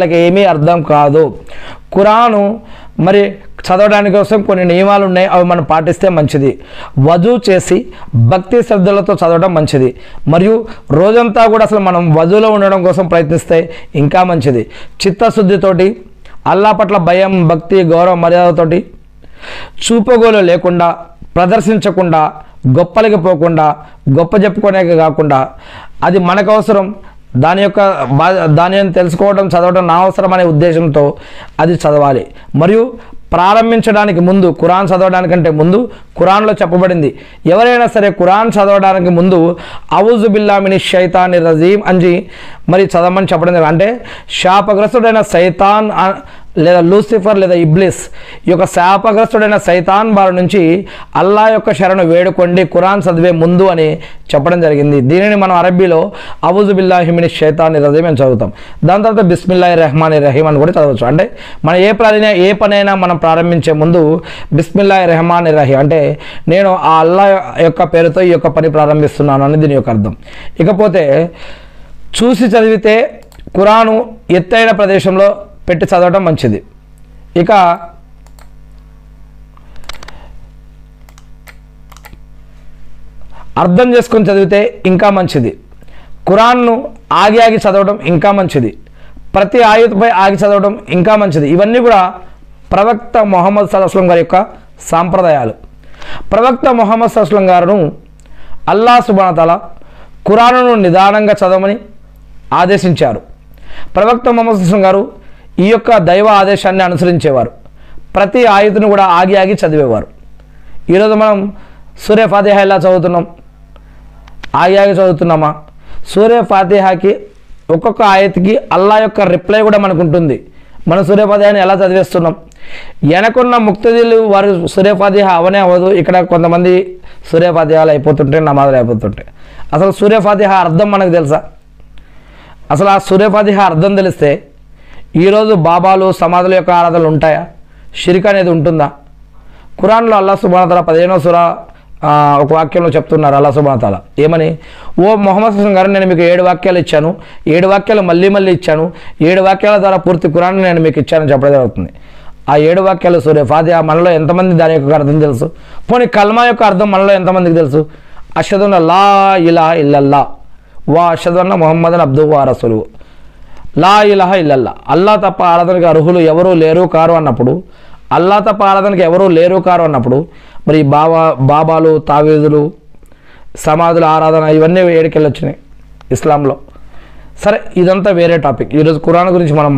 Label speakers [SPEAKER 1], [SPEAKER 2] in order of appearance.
[SPEAKER 1] వాళ్ళకి ఏమీ అర్థం కాదు. ఖురాను మరి చదవడానికి కోసం కొన్ని నియమాలు ఉన్నాయి, అవి మనం పాటిస్తే మంచిది. వజూ చేసి భక్తి శ్రద్ధలతో చదవడం మంచిది. మరియు రోజంతా కూడా అసలు మనం వజూలో ఉండడం కోసం ప్రయత్నిస్తే ఇంకా మంచిది. చిత్తశుద్ధితోటి, అల్లా పట్ల భయం, భక్తి, గౌరవం, మర్యాదతోటి, చూపగోలు లేకుండా, ప్రదర్శించకుండా, గొప్పలకి పోకుండా, గొప్ప చెప్పుకోనే కాకుండా, అది మనకు అవసరం, దాని తెలుసుకోవడం, చదవడం నా అవసరం అనే ఉద్దేశంతో అది చదవాలి. మరియు ప్రారంభించడానికి ముందు, ఖురాన్ చదవడానికంటే ముందు ఖురాన్లో చెప్పబడింది, ఎవరైనా సరే ఖురాన్ చదవడానికి ముందు అవుజు బిల్లాహి మినష్ షైతానిర్ రజీమ్ అని మరి చదవమని చెప్పడం జరిగింది. అంటే శాపగ్రస్తుడైన సైతాన్ లేదా లూసిఫర్ లేదా ఇబ్లిస్ ఈ యొక్క శాపగ్రస్తుడైన సైతాన్ బారి నుంచి అల్లా యొక్క శరణు వేడుకోండి ఖురాన్ చదివే ముందు అని చెప్పడం జరిగింది. దీనిని మనం అరబ్బీలో అవుజు బిల్లాహి మినష్ షైతానిర్ రజీమ్ అని చదువుతాం. దాని తర్వాత బిస్మిల్లాహిర్ రహమానిర్ రహీమ్ అని కూడా చదవచ్చు. అంటే మనం ఏ పనైనా మనం ప్రారంభించే ముందు బిస్మిల్లాహిర్ రహమానిర్ రహీమ్ అంటే నేను ఆ అల్లా యొక్క పేరుతో ఈ యొక్క పని ప్రారంభిస్తున్నాను అని దీని యొక్క అర్థం. ఇకపోతే చూసి చదివితే ఖురాను ఎత్తైన ప్రదేశంలో పెట్టి చదవడం మంచిది. ఇక అర్థం చేసుకొని చదివితే ఇంకా మంచిది. ఖురాన్ను ఆగి చదవడం ఇంకా మంచిది. ప్రతి ఆయుధపై ఆగి చదవడం ఇంకా మంచిది. ఇవన్నీ కూడా ప్రవక్త ముహమ్మద్ సల్లల్లాహు అలైహి వసల్లం గారి యొక్క సాంప్రదాయాలు. ప్రవక్త ముహమ్మద్ సల్లల్లాహు అలైహి వసల్లం గారును అల్లాహ్ సుబ్హానహు వ తఆలా ఖురానును నిదానంగా చదవమని ఆదేశించారు. ప్రవక్త ముహమ్మద్ సల్లల్లాహు అలైహి వసల్లం గారు ఈ యొక్క దైవ ఆదేశాన్ని అనుసరించేవారు. ప్రతి ఆయుధను కూడా ఆగి చదివేవారు. ఈరోజు మనం సూరే ఫాతిహా ఎలా చదువుతున్నాం? ఆగి చదువుతున్నామా? సూరే ఫాతిహాకి ఒక్కొక్క ఆయత్కి అల్లా యొక్క రిప్లై కూడా మనకు ఉంటుంది. మనం సూరే ఫాతిహాని ఎలా చదివేస్తున్నాం? వెనకున్న ముక్తదీలు వారు సూరే ఫాతిహా అవనే అవ్వదు. ఇక్కడ కొంతమంది సూరే ఫాతిహాలు అయిపోతుంటే, నమాజులు అయిపోతుంటే. అసలు సూరే ఫాతిహా అర్థం మనకు తెలుసా? అసలు ఆ సూరే ఫాతిహా అర్థం తెలిస్తే ఈరోజు బాబాలు, సమాధుల యొక్క ఆరాధనలు ఉంటాయా? షిర్క్ అనేది ఉంటుందా? ఖురాన్లో అల్లాహ్ సుబ్హానహు వ తఆలా 15వ సూరా ఒక వాక్యంలో చెప్తున్నారు. అల్లాహ్ సుబ్హానహు వ తఆలా ఏమని? ఓ ముహమ్మద్ సల్లల్లాహు అలైహి వసల్లం గారు, నేను మీకు 7 వాక్యాలు ఇచ్చాను, 7 వాక్యాలు మళ్ళీ ఇచ్చాను, 7 వాక్యాల ద్వారా పూర్తి ఖురాన్ నేను మీకు ఇచ్చానని చెప్పడం జరుగుతుంది. ఆ 7 వాక్యాలు సూరే ఫాతిహా మనలో ఎంతమంది దాని యొక్క అర్థం తెలుసు? పోనీ కల్మా యొక్క అర్థం మనలో ఎంతమందికి తెలుసు? అష్హదు అన్న లా ఇలాహ ఇల్లల్లా వా అష్హదు అన్న ముహమ్మదన్ అబ్దుహు వ రసూలుహు. లా ఇలాహ ఇల్లల్లా, అల్లా తప్ప ఆరాధనకు అర్హులు ఎవరూ లేరు కారు అన్నప్పుడు, అల్లా తప్ప ఆరాధనకు ఎవరూ లేరు కారు అన్నప్పుడు, మరి బాబాలు, తావీదులు, సమాధుల ఆరాధన ఇవన్నీ ఏడికెళ్ళొచ్చినాయి ఇస్లాంలో. సరే, ఇదంతా వేరే టాపిక్. ఈరోజు ఖురాన్ గురించి మనం